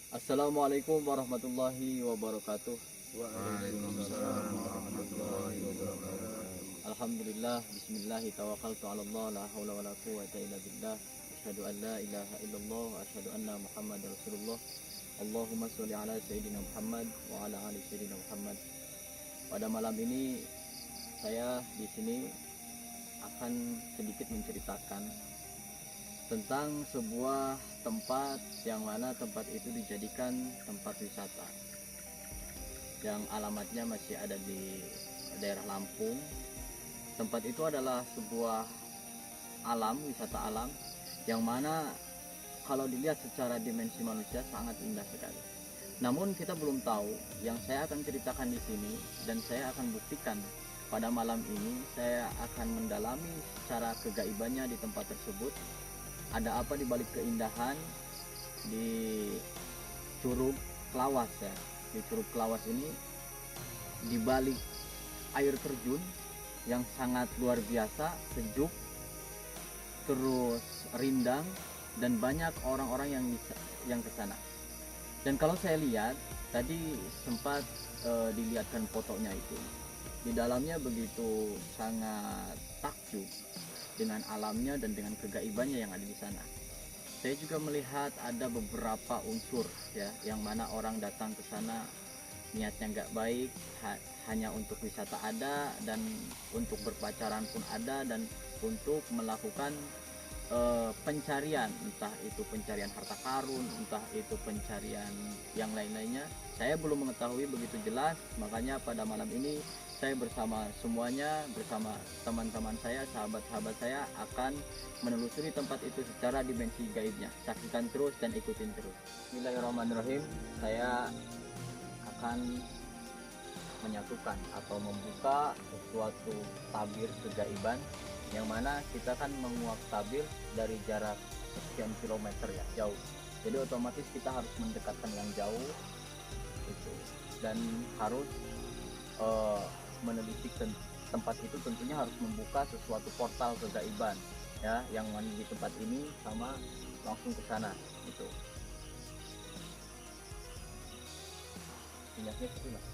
Assalamualaikum warahmatullahi wabarakatuh. Waalaikumsalam warahmatullahi wabarakatuh. Alhamdulillah, bismillahi tawakkaltu 'ala Allah, la haula wala quwwata illa billah. Asyhadu an la ilaha illallah wa asyhadu anna Muhammadar Rasulullah. Allahumma sholli ala sayyidina Muhammad wa ala ali sayyidina Muhammad. Pada malam ini saya di sini akan sedikit menceritakan tentang sebuah tempat yang mana tempat itu dijadikan tempat wisata, yang alamatnya masih ada di daerah Lampung. Tempat itu adalah sebuah wisata alam yang mana kalau dilihat secara dimensi manusia sangat indah sekali. Namun kita belum tahu, yang saya akan ceritakan di sini dan saya akan buktikan pada malam ini. Saya akan mendalami secara kegaibannya di tempat tersebut. Ada apa di balik keindahan di Curug Klawas ya. Di Curug Klawas ini, di balik air terjun yang sangat luar biasa, sejuk, terus rindang, dan banyak orang-orang yang ke sana. Dan kalau saya lihat tadi sempat dilihatkan fotonya itu, di dalamnya begitu sangat takjub dengan alamnya dan dengan kegaibannya yang ada di sana. Saya juga melihat ada beberapa unsur ya, yang mana orang datang ke sana niatnya nggak baik, hanya untuk wisata ada, dan untuk berpacaran pun ada, dan untuk melakukan pencarian, entah itu pencarian harta karun, entah itu pencarian yang lain-lainnya. Saya belum mengetahui begitu jelas, makanya pada malam ini saya bersama semuanya, bersama teman-teman saya, sahabat-sahabat saya, akan menelusuri tempat itu secara dimensi gaibnya. Saksikan terus dan ikutin terus. Bismillahirrahmanirrahim. Saya akan menyatukan atau membuka sesuatu tabir kegaiban, yang mana kita kan menguak tabir dari jarak sekian kilometer ya, jauh. Jadi otomatis kita harus mendekatkan yang jauh itu, dan harus menelisik tempat itu. Tentunya harus membuka sesuatu portal kegaiban ya, yang mana di tempat ini sama langsung ke sana itu. Minyaknya itu mas.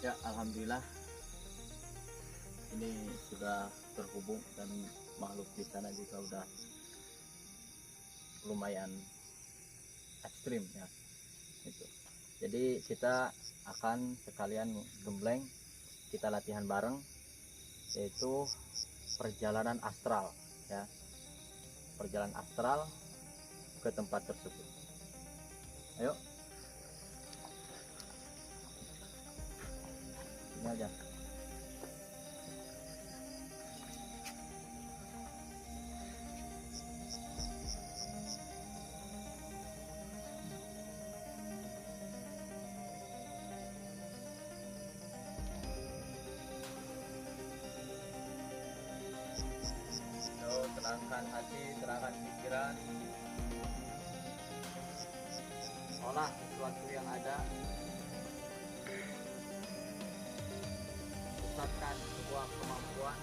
Ya, alhamdulillah ini sudah terhubung, dan makhluk di sana juga udah lumayan ekstrim ya itu. Jadi kita akan sekalian gembleng, kita latihan bareng, yaitu perjalanan astral ya, perjalanan astral ke tempat tersebut. Ayo, ini aja. mendapatkan sebuah kemampuan,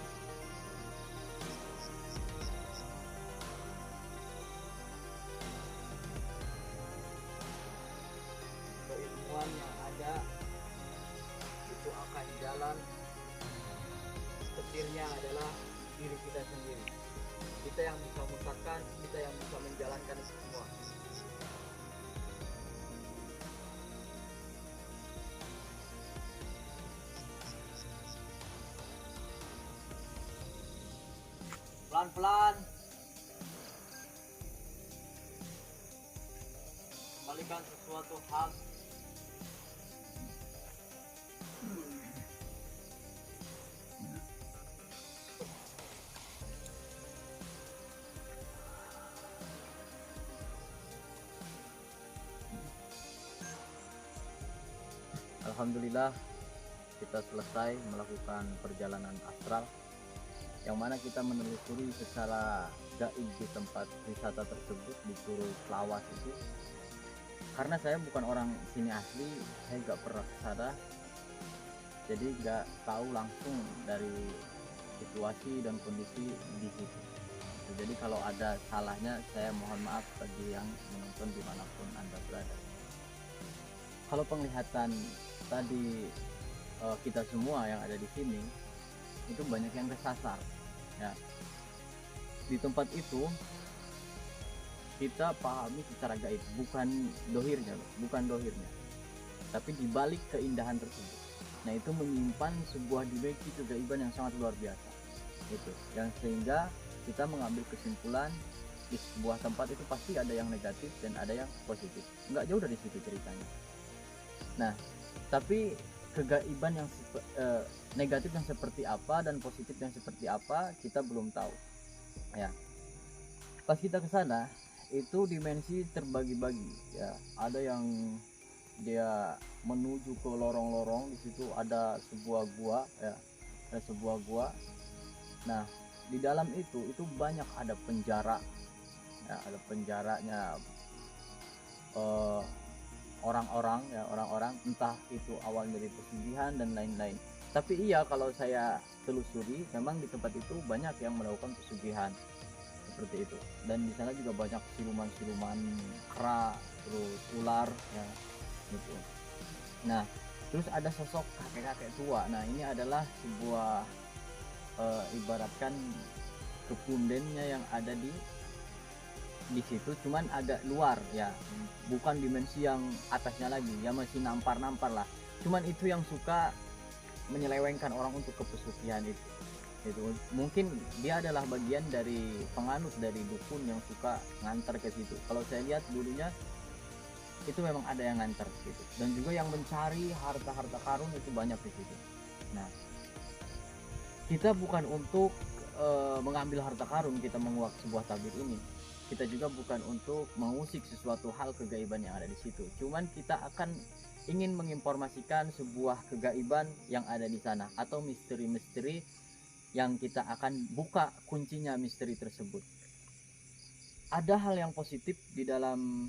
keilmuan yang ada itu akan jalan. Setirnya adalah diri kita sendiri. Kita yang bisa memutarkan, kita yang bisa menjalankan itu semua. Pelan-pelan kembalikan sesuatu hal. Alhamdulillah kita selesai melakukan perjalanan astral, yang mana kita menelusuri secara gaib di tempat wisata tersebut di Curug Lawas itu. Karena saya bukan orang sini asli, saya nggak pernah ke sana, jadi nggak tahu langsung dari situasi dan kondisi di situ. Jadi kalau ada salahnya saya mohon maaf bagi yang menonton dimanapun Anda berada. Kalau penglihatan tadi kita semua yang ada di sini itu banyak yang kesasar ya. Di tempat itu kita pahami secara gaib, bukan dohirnya, tapi dibalik keindahan tersebut. Nah, itu menyimpan sebuah dimensi kegaiban yang sangat luar biasa. Itu yang sehingga kita mengambil kesimpulan di sebuah tempat itu pasti ada yang negatif dan ada yang positif. Nggak jauh dari situ ceritanya. Nah, tapi kegaiban yang negatif yang seperti apa dan positif yang seperti apa kita belum tahu ya. Pas kita ke sana itu dimensi terbagi-bagi ya. Ada yang dia menuju ke lorong-lorong, di situ ada sebuah gua ya, ada sebuah gua. Nah, di dalam itu banyak ada penjara ya, ada penjaranya orang-orang ya, orang-orang entah itu awal dari pesugihan dan lain-lain. Tapi iya, kalau saya telusuri memang di tempat itu banyak yang melakukan pesugihan seperti itu, dan di sana juga banyak siluman-siluman kera, terus ular ya gitu. Nah, terus ada sosok kakek-kakek tua. Nah, ini adalah sebuah ibaratkan kepundennya yang ada di situ, cuman agak luar ya, bukan dimensi yang atasnya lagi ya, masih nampar-nampar lah. Cuman itu yang suka menyelewengkan orang untuk ke pesugihan itu. Mungkin dia adalah bagian dari penganut dari dukun yang suka nganter ke situ. Kalau saya lihat dulunya itu memang ada yang nganter gitu, dan juga yang mencari harta-harta karun itu banyak di situ. Nah, kita bukan untuk mengambil harta karun, kita menguak sebuah tabir ini. Kita juga bukan untuk mengusik sesuatu hal kegaiban yang ada di situ. Cuman kita akan ingin menginformasikan sebuah kegaiban yang ada di sana, atau misteri-misteri yang kita akan buka kuncinya misteri tersebut. Ada hal yang positif di dalam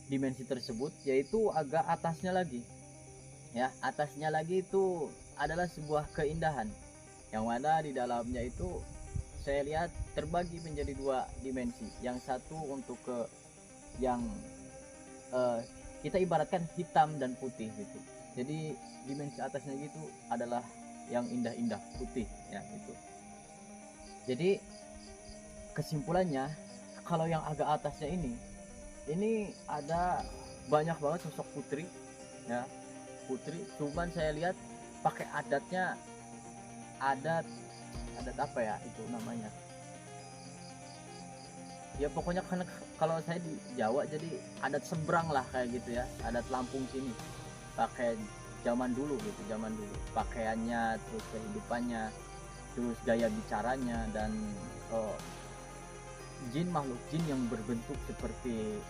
dimensi tersebut, yaitu agak atasnya lagi ya. Atasnya lagi itu adalah sebuah keindahan yang mana di dalamnya itu saya lihat terbagi menjadi dua dimensi. Yang satu untuk ke yang kita ibaratkan hitam dan putih gitu. Jadi dimensi atasnya gitu adalah yang indah-indah putih ya gitu. Jadi kesimpulannya, kalau yang agak atasnya ini ada banyak banget sosok putri ya, putri. Cuman saya lihat pakai adatnya, adat apa ya itu namanya ya, pokoknya kan kalau saya di Jawa jadi adat seberang lah kayak gitu ya, adat Lampung sini, pakai zaman dulu gitu, zaman dulu pakaiannya, terus kehidupannya, terus gaya bicaranya, dan jin, makhluk jin yang berbentuk seperti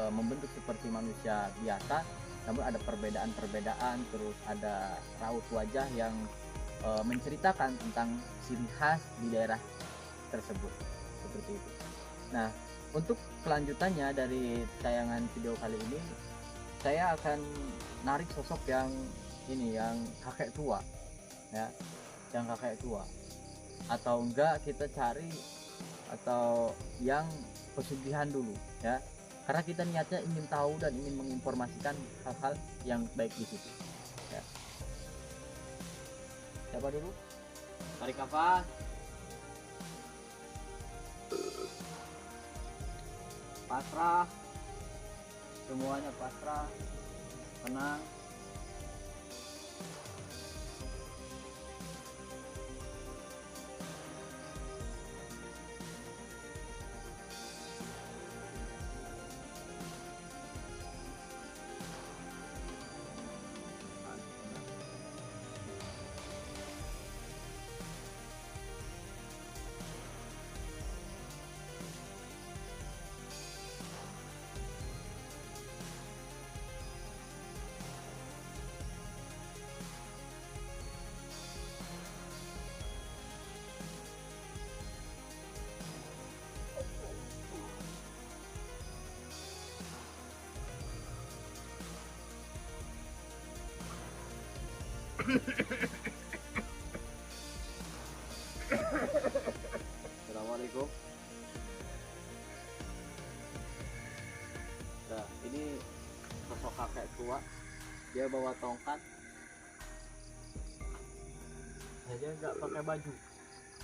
membentuk seperti manusia biasa, namun ada perbedaan-perbedaan. Terus ada raut wajah yang menceritakan tentang ciri khas di daerah tersebut seperti itu. Nah, untuk kelanjutannya dari tayangan video kali ini, saya akan narik sosok yang ini yang kakek tua ya, yang kakek tua, atau enggak kita cari atau yang pesugihan dulu ya, karena kita niatnya ingin tahu dan ingin menginformasikan hal-hal yang baik di situ ya. Siapa dulu? Tarik nafas. Pasrah, semuanya pasrah, tenang. Assalamualaikum. Nah, ini sosok kakek tua, dia bawa tongkat. Nah, dia nggak pakai baju,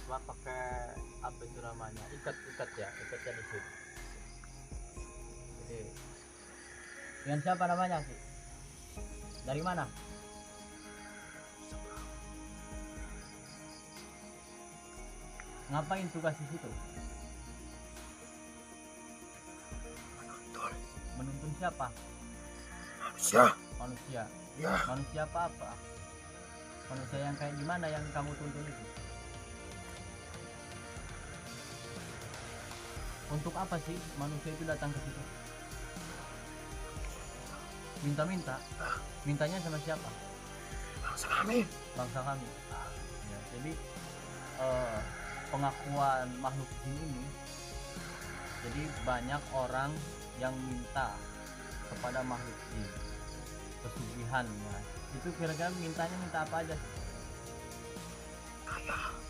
cuma pakai apa itu namanya, ikat ya, ikatnya di situ. Jadi, dengan siapa namanya sih? Dari mana? Ngapain tugas di situ? Menuntun siapa? Manusia. Ya. Manusia apa? Manusia yang kayak gimana yang kamu tuntun itu? Untuk apa sih manusia itu datang ke situ? Minta-minta? Mintanya sama siapa? Bangsa kami. Ya, jadi pengakuan makhluk jin ini, jadi banyak orang yang minta kepada makhluk jin pesugihan ya. Itu kira-kira minta apa aja sih?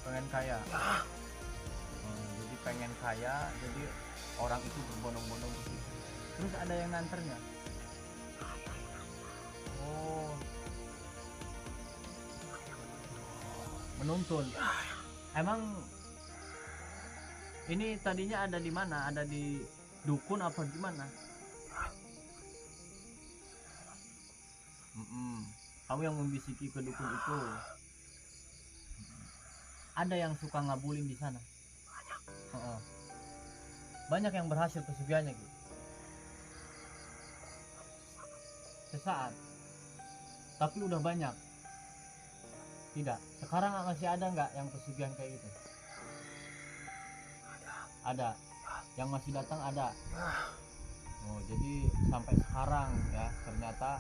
Pengen kaya. Jadi pengen kaya, jadi orang itu berbondong-bondong di situ. Terus ada yang nganternya. Oh, menuntun. Emang ini tadinya ada di mana? Ada di dukun apa gimana? Kamu yang membisiki ke dukun itu. Ada yang suka ngabulin di sana. Banyak yang berhasil pesugihannya gitu. Sesaat. Tapi udah banyak. Tidak. Sekarang masih ada nggak yang pesugihan kayak gitu? Ada. Yang masih datang ada. Oh, jadi sampai sekarang ya ternyata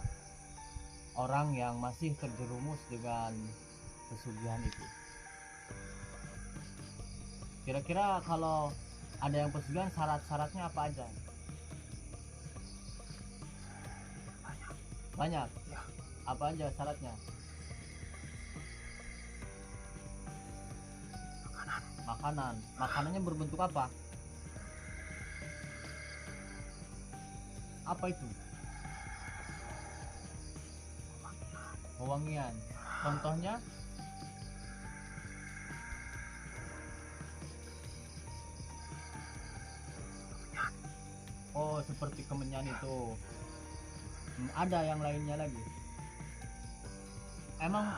orang yang masih terjerumus dengan pesugihan itu. Kira-kira kalau ada yang pesugihan, syarat-syaratnya apa aja? Banyak. Apa aja syaratnya? Makanan. Makanannya berbentuk apa? Apa itu? Wewangian. Contohnya? Oh, seperti kemenyan itu. Ada yang lainnya lagi. Emang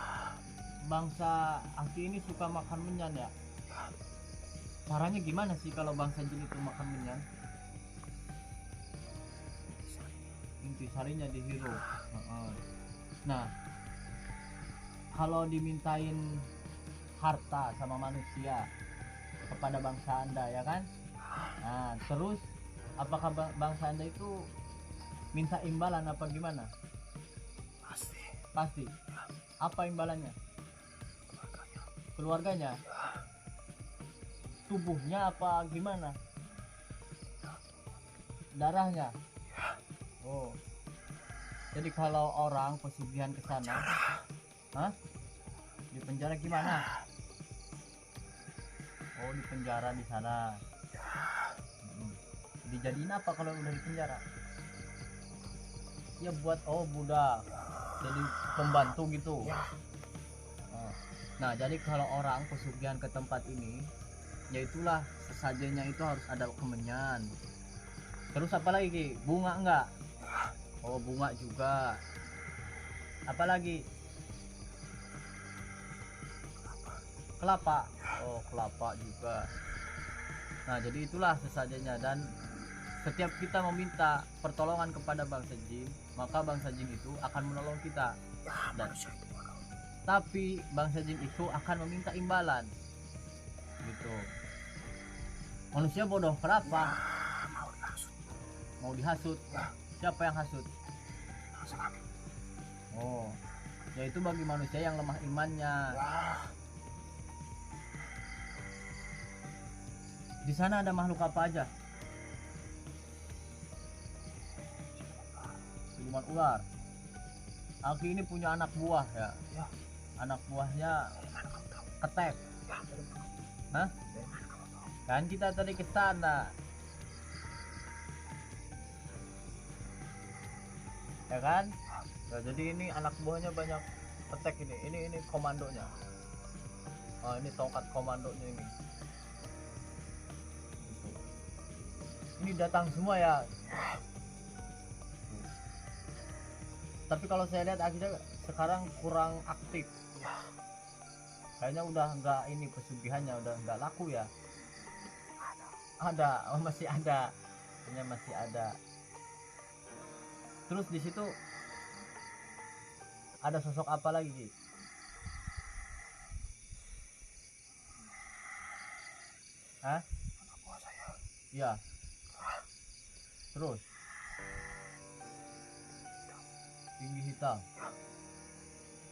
bangsa asli ini suka makan menyan ya? Caranya gimana sih kalau bangsa jin itu makan menyan? Intisarinya dihirup. Nah, kalau dimintain harta sama manusia kepada bangsa Anda ya kan? Nah, terus apakah bangsa Anda itu minta imbalan apa gimana? Pasti. Apa imbalannya? Keluarganya? Tubuhnya apa gimana? Darahnya? Oh. Jadi kalau orang pesugihan ke sana, hah? Di penjara gimana? Oh, di penjara di sana. Dijadiin apa kalau udah di penjara? Ya buat budak. Jadi pembantu gitu. Oh. Nah, jadi kalau orang pesugihan ke tempat ini, ya itulah sesajennya itu harus ada kemenyan. Terus apa lagi, Ki? Bunga enggak? Oh, bunga juga. Apa lagi? Kelapa. Oh, kelapa juga. Nah, jadi itulah sesajennya, dan setiap kita meminta pertolongan kepada bangsa jin, maka bangsa jin itu akan menolong kita. Dan tapi bangsa jin itu akan meminta imbalan. Gitu. Manusia bodoh, kenapa? Mau dihasut. Siapa yang hasut? Oh, yaitu bagi manusia yang lemah imannya. Di sana ada makhluk apa aja? Siluman ular. Aki ini punya anak buah ya. Anak buahnya ketek. Hah? Kan kita tadi ke sana. Ya kan? Nah, jadi ini anak buahnya banyak ketek ini. Ini komandonya. Oh, ini tongkat komandonya ini. Ini datang semua ya. Tapi kalau saya lihat akhirnya sekarang kurang aktif. Kayaknya udah enggak ini pesugihannya udah enggak laku ya. Ada, masih ada. Kayaknya masih ada. Terus di situ ada sosok apa lagi, Ki? Hah? Iya. Terus tinggi hitam.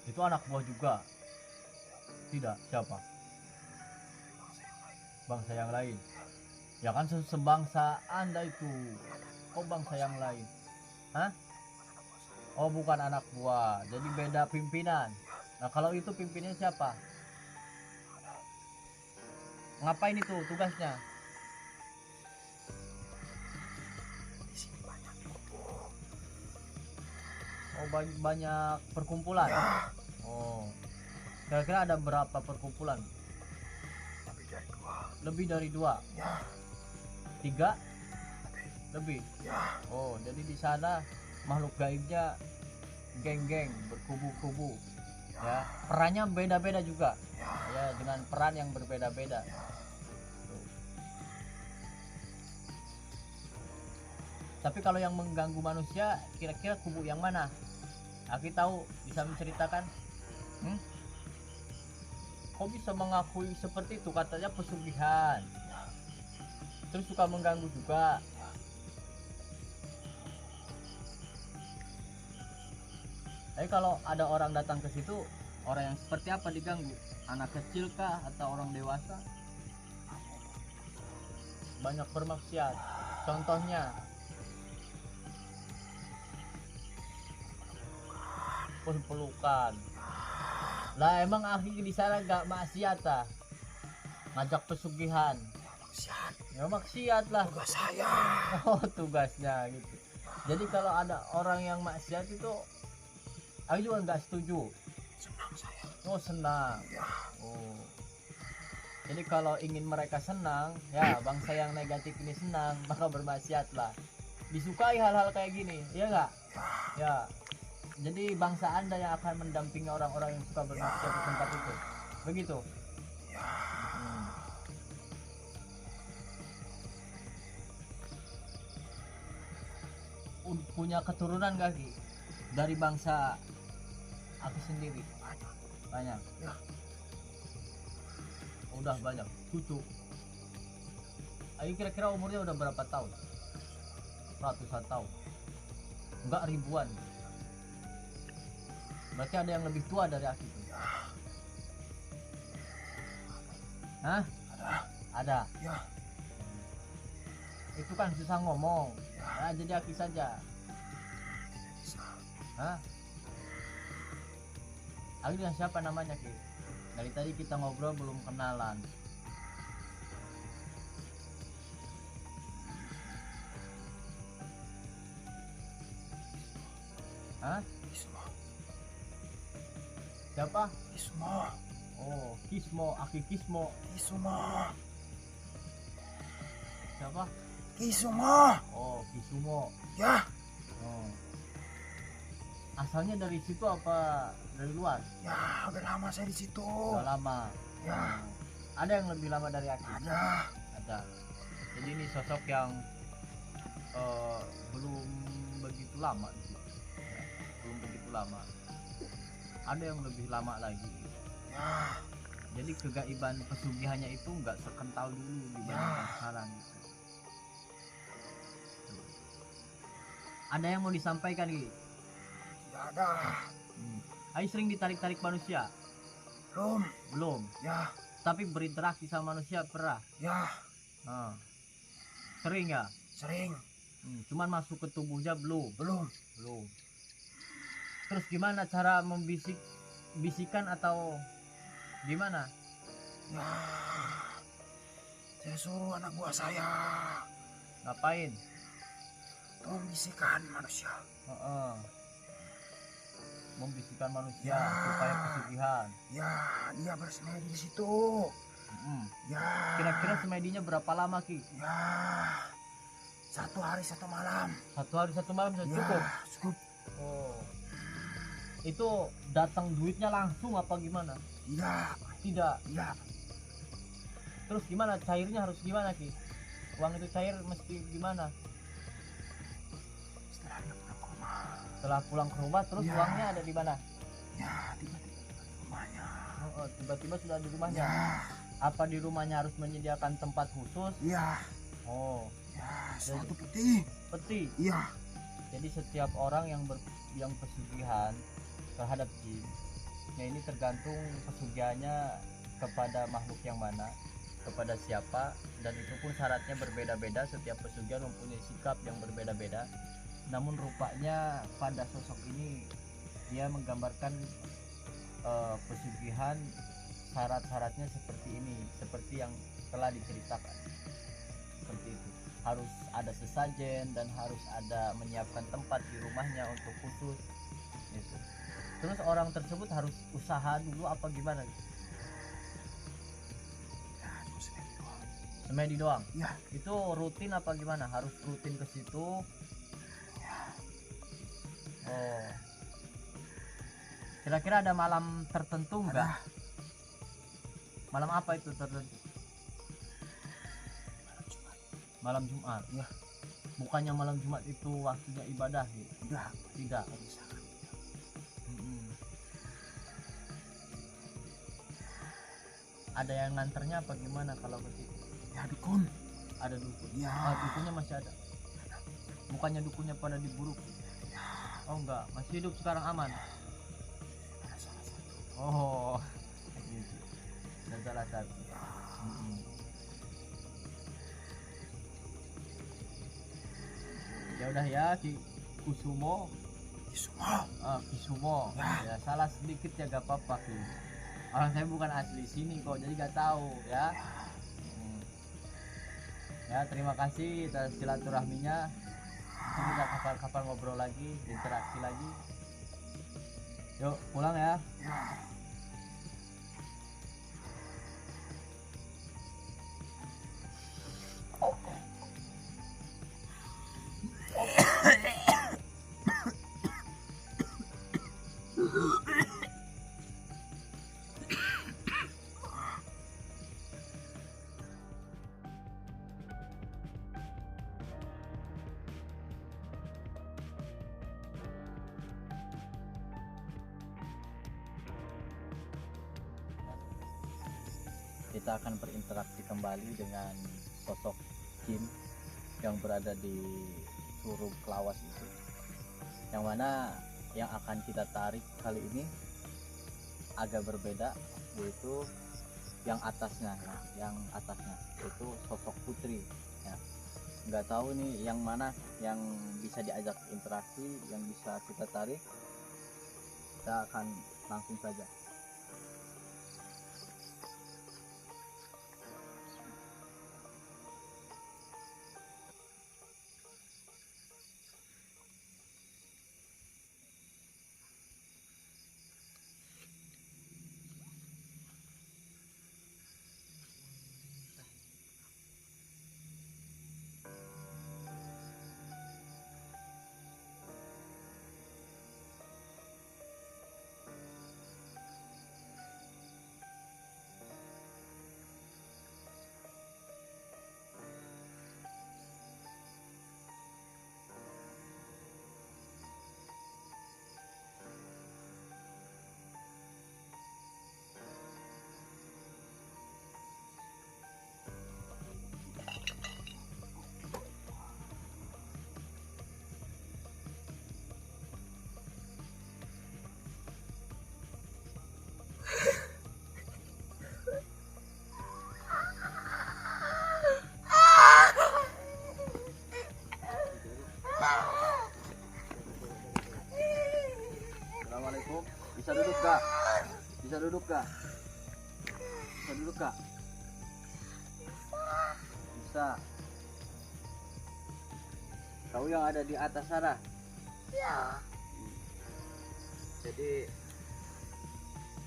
Itu anak buah juga. Tidak, siapa? Bangsa yang lain. Ya kan sebangsa Anda itu. Oh, bangsa yang lain. Hah? Oh, bukan anak buah. Jadi beda pimpinan. Nah, kalau itu pimpinannya siapa? Ngapain itu tugasnya? Oh, banyak perkumpulan. Oh, kira-kira ada berapa perkumpulan? Lebih dari dua. 3? Lebih. Oh, jadi di sana makhluk gaibnya geng-geng, berkubu-kubu. Ya, perannya beda-beda juga. Ya, dengan peran yang berbeda-beda. Tapi kalau yang mengganggu manusia, kira-kira kubu yang mana? Aki tahu, bisa menceritakan? Kok bisa mengakui seperti itu? Katanya pesugihan. Terus suka mengganggu juga. Tapi kalau ada orang datang ke situ, orang yang seperti apa diganggu? Anak kecil kah atau orang dewasa? Banyak bermaksiat. Contohnya pelukan. Lah emang Aki di sana gak maksiat ah? Ngajak pesugihan. Ya maksiat lah. Tugas saya. Oh, tugasnya gitu. Jadi kalau ada orang yang maksiat itu Aku juga nggak setuju. Senang saya. Oh, senang. Oh. Jadi kalau ingin mereka senang, ya bangsa yang negatif ini senang, maka bermaksiatlah. Disukai hal-hal kayak gini, ya nggak? Ya. Jadi bangsa Anda yang akan mendampingi orang-orang yang suka bermaksiat di tempat itu. Begitu. Punya keturunan gak, Ki? Dari bangsa aku sendiri? Banyak. Ya. Udah banyak. Cucu. Ayo kira-kira umurnya udah berapa tahun? Ratusan tahun. Enggak ribuan. Berarti ada yang lebih tua dari aku. Hah? Ada. Ya. Itu kan susah ngomong. Ya, jadi Aki saja. Hah? Aku dengan siapa namanya Ki? Dari tadi kita ngobrol belum kenalan. Hah? Kismo. Siapa? Kismo. Oh, Kismo, Aki Kismo. Kismo. Siapa? Kismo. Oh, Kisumo. Ya. Oh. Asalnya dari situ apa dari luar? Ya, udah lama saya di situ. Udah lama. Ya. Oh. Ada yang lebih lama dari Aki? Ada. Ada. Jadi ini sosok yang belum begitu lama di situ. Ya, belum begitu lama. Ada yang lebih lama lagi. Ya. Jadi kegaiban pesugihannya itu nggak sekental dulu dibandingkan sekarang gitu. Ada yang mau disampaikan Ki? Tidak ada. Ayo sering ditarik-tarik manusia? Belum. Belum. Ya. Tapi berinteraksi sama manusia pernah? Ya. Nah. Sering ya? Sering. Cuman masuk ke tubuhnya belum? Belum. Belum. Terus gimana cara bisikan atau gimana? Ya. Saya suruh anak buah saya Ngapain? membisikkan manusia. Membisikkan manusia Ya. supaya pesugihan. Ya, dia bersemedi di situ. Ya. Kira-kira semedinya berapa lama Ki? Ya. 1 hari 1 malam. 1 hari 1 malam sudah Ya, cukup? cukup. Oh. Itu datang duitnya langsung apa gimana? Tidak. Tidak. Ya. Terus gimana? Cairnya harus gimana Ki? Uang itu cair mesti gimana? Setelah dia pulang ke rumah. Setelah pulang ke rumah terus Ya. uangnya ada di mana? Ya, tiba-tiba di rumahnya. Oh, tiba-tiba sudah di rumahnya. Ya. Apa di rumahnya harus menyediakan tempat khusus? Ya. Oh, Ya, suatu peti. peti. Iya. Jadi setiap orang yang pesugihan terhadap jin, ya ini tergantung pesugihannya kepada makhluk yang mana, kepada siapa, dan itu pun syaratnya berbeda-beda. Setiap pesugihan mempunyai sikap yang berbeda-beda. Namun rupanya pada sosok ini dia menggambarkan pesugihan syarat-syaratnya seperti ini, seperti yang telah diceritakan. Seperti itu. Harus ada sesajen dan harus ada menyiapkan tempat di rumahnya untuk khusus gitu. Terus orang tersebut harus usaha dulu apa gimana? Ya, itu semedi doang. Semedi doang. Ya. Itu rutin apa gimana? Harus rutin ke situ. Ya. Oh. Kira-kira ada malam tertentu enggak? Ada. Malam apa itu tertentu? Malam Jumat. Ya. Bukannya malam Jumat itu waktunya ibadah gitu? Tidak. Tidak. Bisa. Ada yang nganternya apa gimana kalau ke situ? Ya, dukun. Ada dukun. Ya. Dukunnya masih ada. Bukannya dukunnya pada diburu? Oh enggak, masih hidup sekarang aman. Ada salah satu. Oh, gitu. Dan salah satu. Ya udah ya, Kusumo, Semua. Kisumo. Ya. Ya salah sedikit ya gak apa-apa Ki. Orang saya bukan asli sini kok, jadi gak tahu ya. Ya terima kasih atas silaturahminya. Nanti kita kapan-kapan ngobrol lagi, interaksi lagi. Yuk pulang ya. Ya. Kita akan berinteraksi kembali dengan sosok jin yang berada di Curug Lawas itu, yang mana yang akan kita tarik kali ini agak berbeda, yaitu yang atasnya yaitu sosok putri ya. Nggak tahu nih yang mana yang bisa diajak interaksi, yang bisa kita tarik. kita akan langsung saja. Assalamualaikum. Bisa duduk kak? Bisa duduk kak? Bisa duduk kak? Bisa. Kau yang ada di atas sana? Ya. Jadi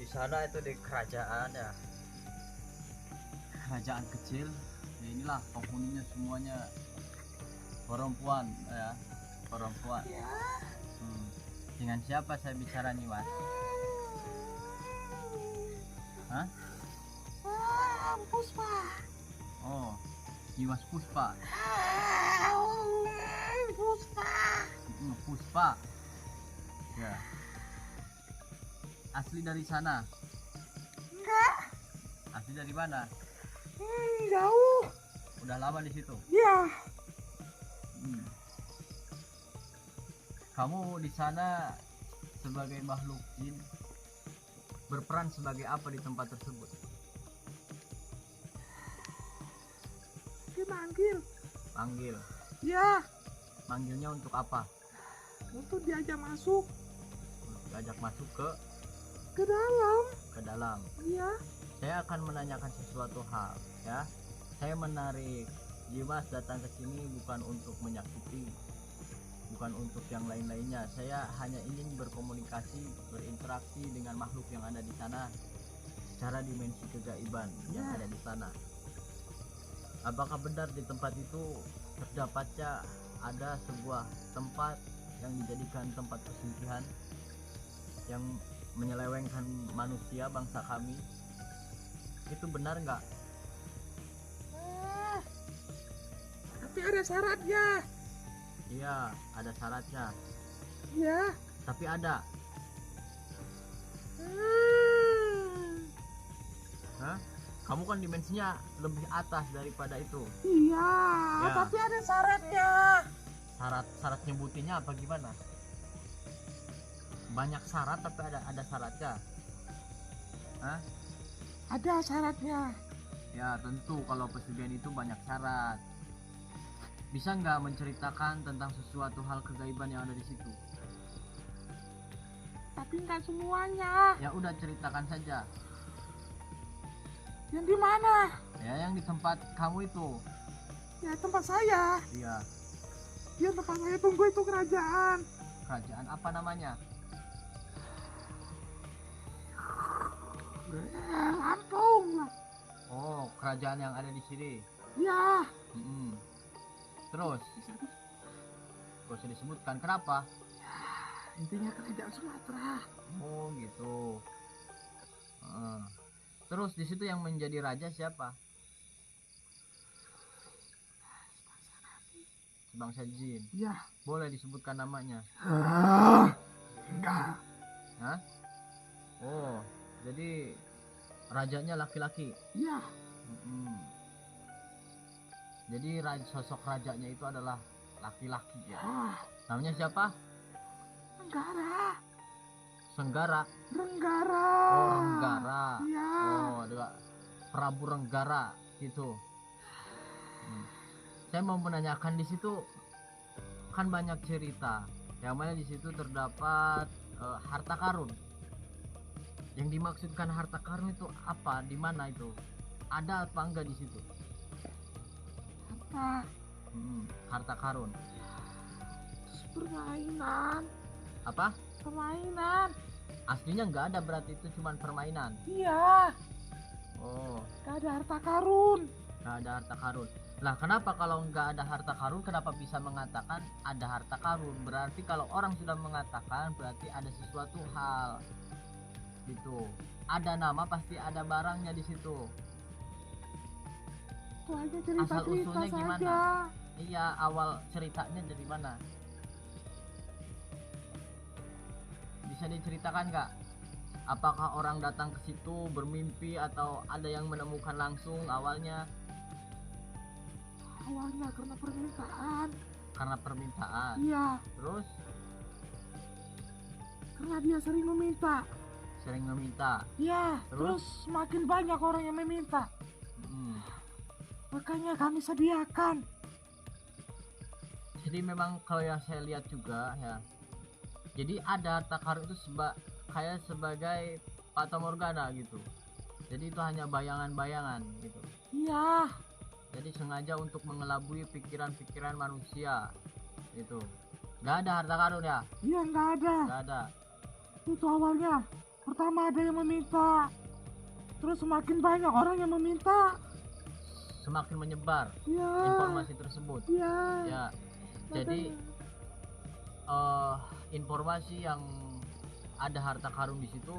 di sana itu di kerajaan ya, kerajaan kecil. Ya inilah penghuninya semuanya perempuan ya, perempuan. Ya. Dengan siapa saya bicara nih mas? Hah? Puspa. Oh, Dimas Puspa. Puspa. Puspa. Ya. Asli dari sana? Enggak. Asli dari mana? Jauh. Udah lama di situ? Ya. Kamu di sana sebagai makhluk jin berperan sebagai apa di tempat tersebut? Dimanggil. Panggil. Ya. Manggilnya untuk apa? Untuk diajak masuk Untuk diajak masuk ke dalam. ke dalam. Ya. Saya akan menanyakan sesuatu hal ya. Saya menarik Dimas datang ke sini bukan untuk menyakiti, bukan untuk yang lain-lainnya. Saya hanya ingin berkomunikasi, berinteraksi dengan makhluk yang ada di sana secara dimensi kegaiban yang ada di sana. Apakah benar di tempat itu terdapatnya ada sebuah tempat yang dijadikan tempat perselisihan yang menyelewengkan manusia bangsa kami? Itu benar nggak? Tapi ada syaratnya. Iya, ada syaratnya. Ya. Tapi ada. Hah? Kamu kan dimensinya lebih atas daripada itu. Iya. Ya. Tapi ada syaratnya. Syarat nyebutinnya apa gimana? Banyak syarat tapi ada syaratnya. Hah? Ada syaratnya. Ya tentu kalau pesugihan itu banyak syarat. Bisa nggak menceritakan tentang sesuatu hal kegaiban yang ada di situ? Tapi nggak semuanya. Ya udah ceritakan saja. Yang di mana? Ya yang di tempat kamu itu. Ya tempat saya. Iya. Ya tempat saya tunggu itu kerajaan. Kerajaan apa namanya? Lampung. Oh, kerajaan yang ada di sini. Ya. Terus? Gak usah disebutkan. Kenapa? Intinya kerajaan Sumatera. Oh gitu. Terus di situ yang menjadi raja siapa? Sebangsa jin. Ya. Boleh disebutkan namanya? Enggak. Hah? Oh, jadi rajanya laki-laki. Ya. Jadi sosok rajanya itu adalah laki-laki ya. Namanya siapa? Renggara. Senggara. Renggara. Oh, Renggara. Ya. Oh, ada Prabu Renggara gitu. Saya mau menanyakan di situ kan banyak cerita. Yang mana di situ terdapat harta karun. Yang dimaksudkan harta karun itu apa? Di mana itu? Ada apa enggak di situ? Harta. Harta karun. Terus permainan. Apa? Permainan. Aslinya nggak ada, berarti itu cuma permainan. Iya. Oh, Gak ada harta karun. nggak ada harta karun. Lah kenapa kalau nggak ada harta karun, kenapa bisa mengatakan ada harta karun? Berarti kalau orang sudah mengatakan berarti ada sesuatu hal. Gitu. Ada nama pasti ada barangnya di situ. Itu aja Asal cerita-cerita usulnya gimana? saja. Iya, awal ceritanya dari mana? Bisa diceritakan nggak? Apakah orang datang ke situ bermimpi atau ada yang menemukan langsung awalnya? Awalnya karena permintaan. Karena permintaan. Iya. Terus Karena dia sering meminta. sering meminta. Iya. Terus? Terus semakin banyak orang yang meminta. Hmm. Makanya kami sediakan. Jadi memang kalau yang saya lihat juga ya. Jadi ada harta karun itu kayak sebagai fata morgana gitu. Jadi itu hanya bayangan-bayangan gitu. Iya. Jadi sengaja untuk mengelabui pikiran-pikiran manusia gitu. Gak ada harta karun ya? Iya nggak ada. Gak ada. Itu awalnya. Pertama ada yang meminta. Terus semakin banyak orang yang meminta. Semakin menyebar Iya. informasi tersebut. Iya. Ya. Jadi informasi yang ada harta karun di situ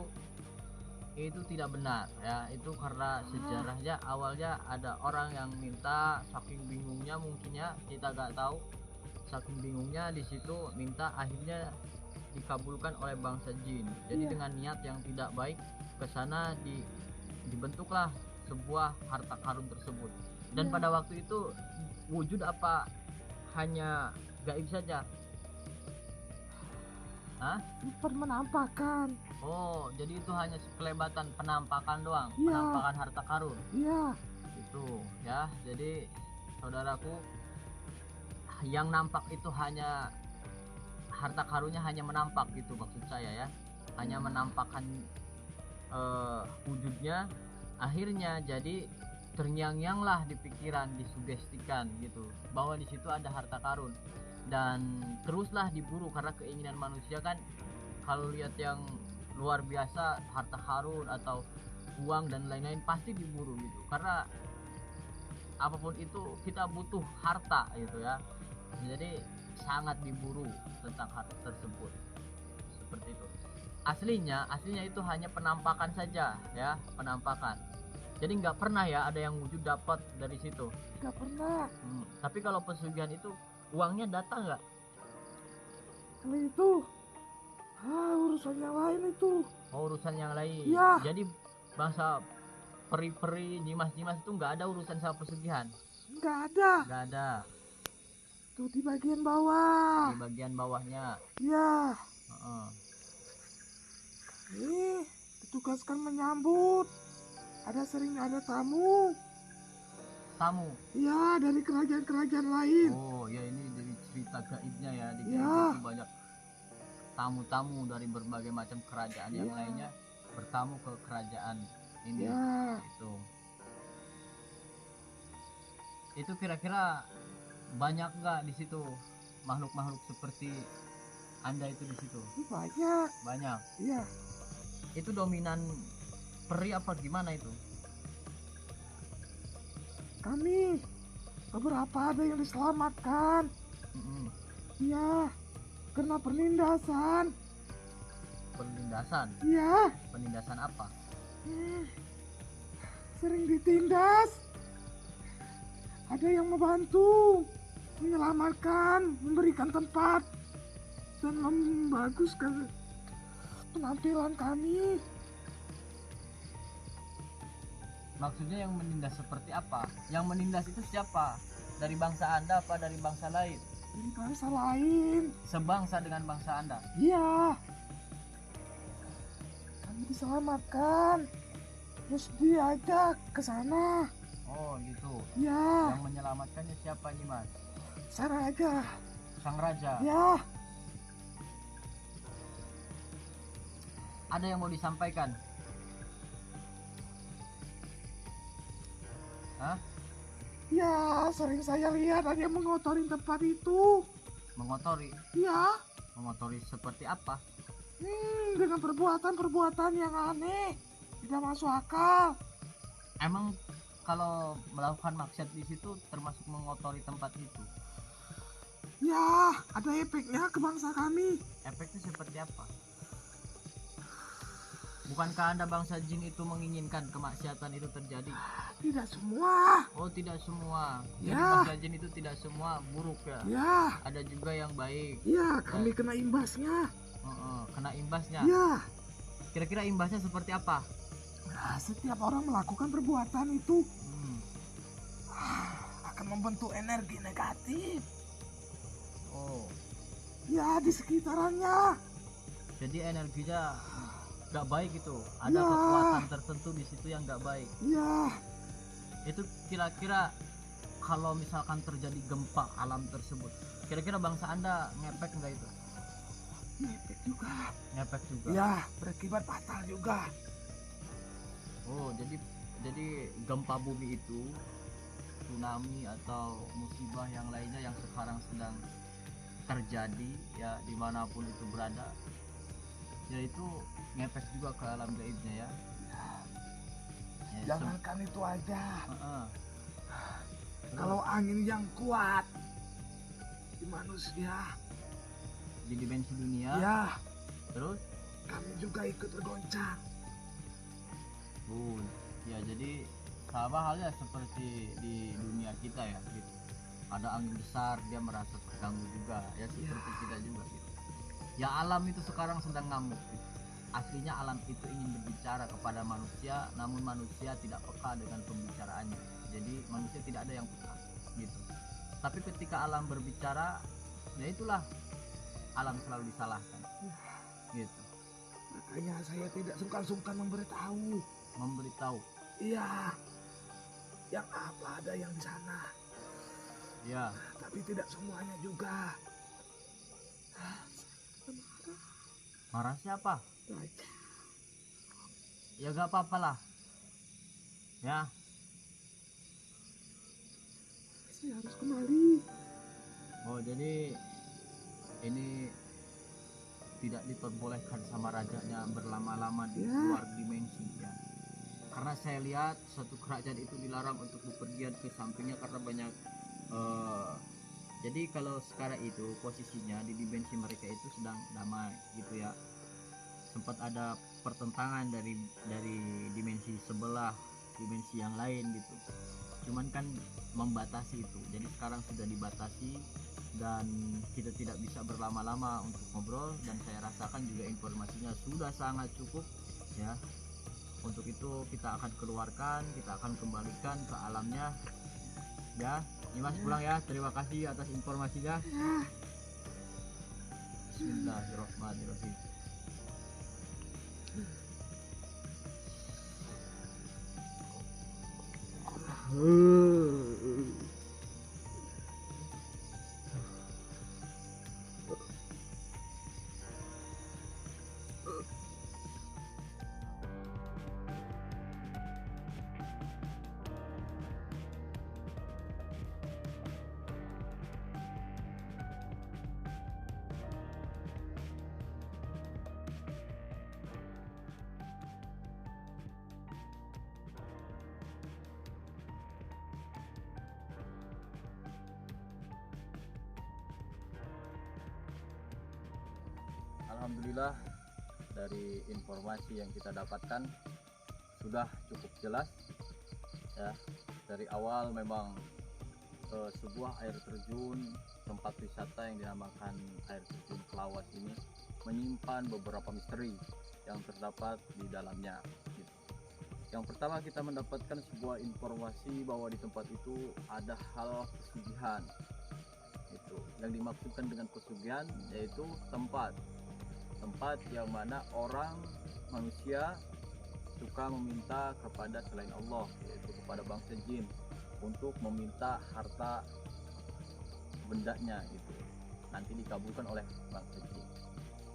itu tidak benar ya. Itu karena sejarahnya awalnya ada orang yang minta, saking bingungnya mungkin ya, kita gak tahu, saking bingungnya di situ minta, akhirnya dikabulkan oleh bangsa jin. Jadi Iya. dengan niat yang tidak baik ke sana dibentuklah sebuah harta karun tersebut. Dan Iya. pada waktu itu wujud apa hanya gaib saja? Hah? Sempat menampakkan. Oh, jadi itu hanya kelebatan penampakan doang, Iya. penampakan harta karun. Iya. Itu ya. Jadi saudaraku, yang nampak itu hanya harta karunnya, hanya menampak gitu maksud saya ya. Hanya menampakkan wujudnya, akhirnya jadi terngiang-ngiang lah di pikiran, disugestikan gitu bahwa di situ ada harta karun, dan teruslah diburu karena keinginan manusia kan. Kalau lihat yang luar biasa, harta karun atau uang dan lain-lain, pasti diburu gitu, karena apapun itu kita butuh harta gitu ya. Jadi sangat diburu tentang harta tersebut, seperti itu. Aslinya itu hanya penampakan saja ya, penampakan. Jadi nggak pernah ya ada yang wujud dapat dari situ. Nggak pernah. Tapi kalau pesugihan itu uangnya datang nggak? Kalau itu urusan yang lain itu. Oh, urusan yang lain. Iya. Jadi bangsa peri-peri, nyimas-nyimas itu nggak ada urusan sama pesugihan. Nggak ada. Nggak ada. Tuh di bagian bawah. Di bagian bawahnya. Iya. Heeh. Nih, ditugaskan menyambut. Sering ada tamu. Tamu. Iya, dari kerajaan-kerajaan lain. Oh ya, ini dari cerita gaibnya ya. Di Iya. gaib itu banyak tamu-tamu dari berbagai macam kerajaan yang Iya. lainnya bertamu ke kerajaan ini. Iya. Itu kira-kira banyak nggak di situ makhluk-makhluk seperti Anda itu di situ? Banyak. Banyak. Iya. Itu dominan peri apa gimana itu? Kami beberapa ada yang diselamatkan. Mm-mm. Iya. Kena penindasan. Penindasan. Iya. Penindasan apa? Sering ditindas. Ada yang membantu menyelamatkan, memberikan tempat, dan membaguskan penampilan kami. Maksudnya yang menindas seperti apa? Yang menindas itu siapa? Dari bangsa Anda apa dari bangsa lain? Dari bangsa lain. Sebangsa dengan bangsa Anda? Iya. Kami diselamatkan. Terus diajak ke sana. Oh gitu. Iya. Yang menyelamatkannya siapa nih Mas? Sang raja. Sang Raja. Ya. Ada yang mau disampaikan Hah? Ya, sering saya lihat ada yang mengotori tempat itu. Mengotori? Ya, Mengotori seperti apa? dengan perbuatan-perbuatan yang aneh, tidak masuk akal. Emang kalau melakukan maksiat di situ termasuk mengotori tempat itu? Ya, ada efeknya ke bangsa kami. Efeknya seperti apa? Bukankah Anda bangsa jin itu menginginkan kemaksiatan itu terjadi? Tidak semua. Oh, tidak semua. Jadi Ya. bangsa jin itu tidak semua buruk ya? Ya, Ada juga yang baik. ya, kami kena imbasnya. Kena imbasnya. Ya, Kira-kira imbasnya seperti apa? nah, setiap orang melakukan perbuatan itu akan membentuk energi negatif. Oh, Ya, di sekitarannya. jadi energinya nggak baik itu. Ada Ya. kekuatan tertentu di situ yang nggak baik. Ya, Itu kira-kira kalau misalkan terjadi gempa alam tersebut, kira-kira bangsa Anda ngepek nggak itu? ngefek juga. Ngepek juga. Ya, berakibat fatal juga. Oh, jadi gempa bumi itu, tsunami atau musibah yang lainnya yang sekarang sedang terjadi ya dimanapun itu berada, yaitu ngepek juga ke alam gaibnya ya. Ya, Jangankan itu aja. Heeh. Kalau angin yang kuat di manusia, Di dimensi dunia, ya, terus kami juga ikut tergoncang. ya jadi sama halnya seperti di dunia kita ya gitu. Ada angin besar dia merasa terganggu juga ya seperti kita juga gitu. Ya alam itu sekarang sedang ngamuk gitu. Aslinya alam itu ingin berbicara kepada manusia, namun manusia tidak peka dengan pembicaraannya. Jadi manusia tidak ada yang peka gitu. Tapi ketika alam berbicara, ya itulah alam selalu disalahkan gitu. Makanya saya tidak sungkan-sungkan memberitahu. Memberitahu. Iya, yang apa ada yang di sana. Ya, Tapi tidak semuanya juga. marah siapa? Raja, Ya gak apa-apa lah. Ya, saya harus kembali. oh jadi ini tidak diperbolehkan sama rajanya berlama-lama di Ya. luar dimensi ya. Karena saya lihat satu kerajaan itu dilarang untuk bepergian ke sampingnya karena banyak jadi kalau sekarang itu posisinya di dimensi mereka itu sedang damai gitu ya. Sempat ada pertentangan dari dimensi sebelah, dimensi yang lain gitu. Cuman kan membatasi itu. Jadi sekarang sudah dibatasi dan kita tidak bisa berlama-lama untuk ngobrol, dan saya rasakan juga informasinya sudah sangat cukup ya. Untuk itu kita akan keluarkan, kita akan kembalikan ke alamnya ya. Mas pulang ya. Terima kasih atas informasinya. Bismillahirrahmanirrahim. Alhamdulillah, dari informasi yang kita dapatkan sudah cukup jelas ya. Dari awal memang sebuah air terjun, tempat wisata yang dinamakan air terjun Pelawas ini menyimpan beberapa misteri yang terdapat di dalamnya gitu. Yang pertama, kita mendapatkan sebuah informasi bahwa di tempat itu ada hal pesugihan. Itu yang dimaksudkan dengan pesugihan yaitu tempat yang mana orang manusia suka meminta kepada selain Allah, yaitu kepada bangsa jin, untuk meminta harta bendanya gitu, nanti dikabulkan oleh bangsa jin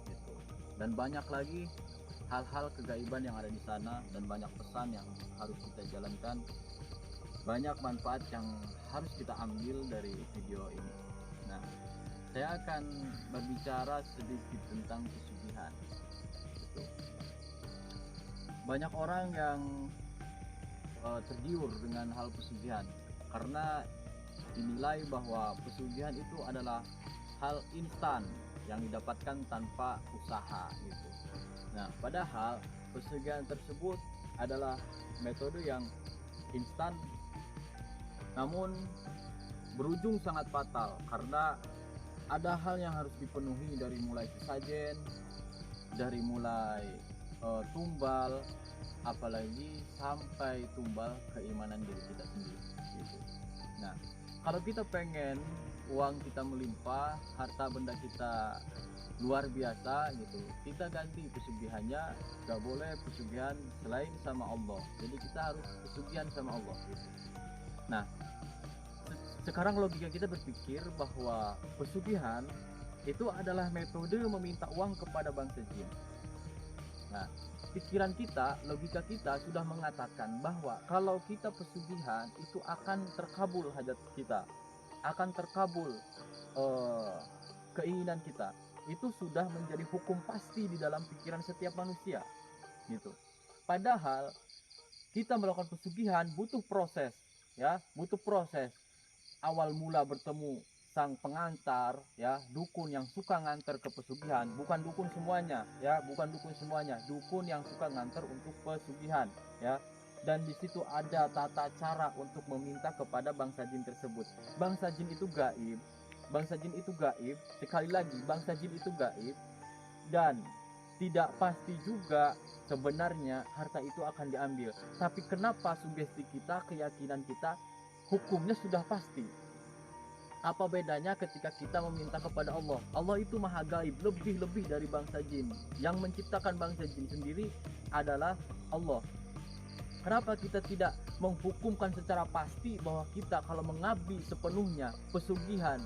gitu. Dan banyak lagi hal-hal kegaiban yang ada di sana, dan banyak pesan yang harus kita jalankan banyak manfaat yang harus kita ambil dari video ini. Nah, saya akan berbicara sedikit tentang pesugihan. Gitu. Banyak orang yang tergiur dengan hal pesugihan karena dinilai bahwa pesugihan itu adalah hal instan yang didapatkan tanpa usaha gitu. Nah, padahal pesugihan tersebut adalah metode yang instan namun berujung sangat fatal karena ada hal yang harus dipenuhi dari mulai sesajen, dari mulai tumbal, apalagi sampai tumbal keimanan diri kita sendiri gitu. Nah, kalau kita pengen uang kita melimpah, harta benda kita luar biasa gitu, kita ganti pesugihannya, gak boleh pesugihan selain sama Allah. Jadi kita harus pesugihan sama Allah gitu. Nah, sekarang logika kita berpikir bahwa pesugihan itu adalah metode meminta uang kepada bangsa jin. Nah, pikiran kita, logika kita sudah mengatakan bahwa kalau kita pesugihan itu akan terkabul hajat kita, akan terkabul keinginan kita. Itu sudah menjadi hukum pasti di dalam pikiran setiap manusia gitu. Padahal kita melakukan pesugihan butuh proses, ya, butuh proses. Awal mula bertemu sang pengantar, ya, dukun yang suka nganter ke pesugihan, bukan dukun semuanya, ya, bukan dukun semuanya, dukun yang suka nganter untuk pesugihan, ya. Dan di situ ada tata cara untuk meminta kepada bangsa jin tersebut. Bangsa jin itu gaib, bangsa jin itu gaib, sekali lagi bangsa jin itu gaib, dan tidak pasti juga sebenarnya harta itu akan diambil. Tapi kenapa sugesti kita, keyakinan kita, hukumnya sudah pasti? Apa bedanya ketika kita meminta kepada Allah? Allah itu maha gaib, lebih-lebih dari bangsa jin. Yang menciptakan bangsa jin sendiri adalah Allah. Kenapa kita tidak menghukumkan secara pasti bahwa kita kalau mengabdi sepenuhnya pesugihan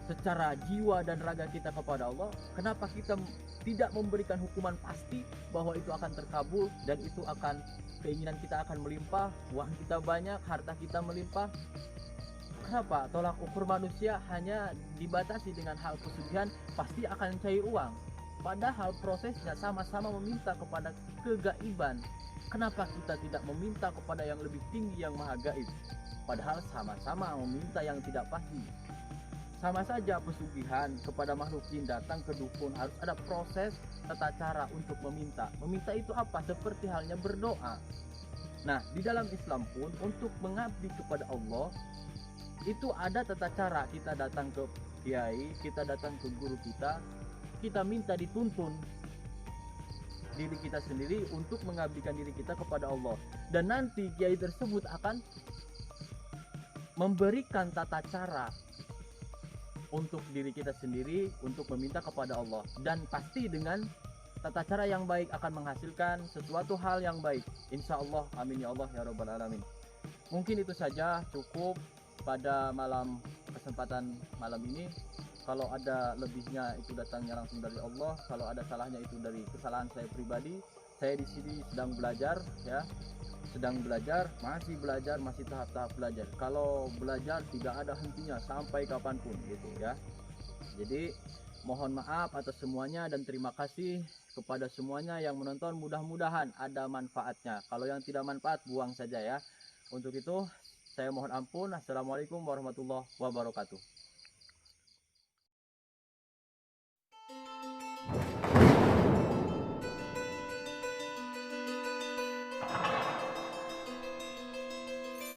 secara jiwa dan raga kita kepada Allah? Kenapa kita tidak memberikan hukuman pasti bahwa itu akan terkabul dan itu akan, keinginan kita akan melimpah, uang kita banyak, harta kita melimpah? Kenapa tolak ukur manusia hanya dibatasi dengan hal pesugihan pasti akan cair uang? Padahal prosesnya sama-sama meminta kepada kegaiban. Kenapa kita tidak meminta kepada yang lebih tinggi yang maha gaib? Padahal sama-sama meminta yang tidak pasti. Sama saja pesugihan kepada makhluk jin, datang ke dukun, harus ada proses tata cara untuk meminta. Meminta itu apa? Seperti halnya berdoa. Nah, di dalam Islam pun untuk mengabdi kepada Allah itu ada tata cara. Kita datang ke kiai, kita datang ke guru kita minta dituntun diri kita sendiri untuk mengabdikan diri kita kepada Allah. Dan nanti kiai tersebut akan memberikan tata cara untuk diri kita sendiri untuk meminta kepada Allah. Dan pasti dengan tata cara yang baik akan menghasilkan sesuatu hal yang baik. Insya Allah, amin ya Allah ya Rabbal Alamin. Mungkin itu saja, cukup pada kesempatan malam ini. Kalau ada lebihnya itu datangnya langsung dari Allah, kalau ada salahnya itu dari kesalahan saya pribadi. Saya di sini sedang belajar, ya, sedang belajar, masih tahap-tahap belajar. Kalau belajar tidak ada hentinya sampai kapanpun gitu, ya. Jadi mohon maaf atas semuanya dan terima kasih kepada semuanya yang menonton. Mudah-mudahan ada manfaatnya. Kalau yang tidak manfaat, buang saja, ya. Untuk itu saya mohon ampun. Assalamualaikum warahmatullahi wabarakatuh.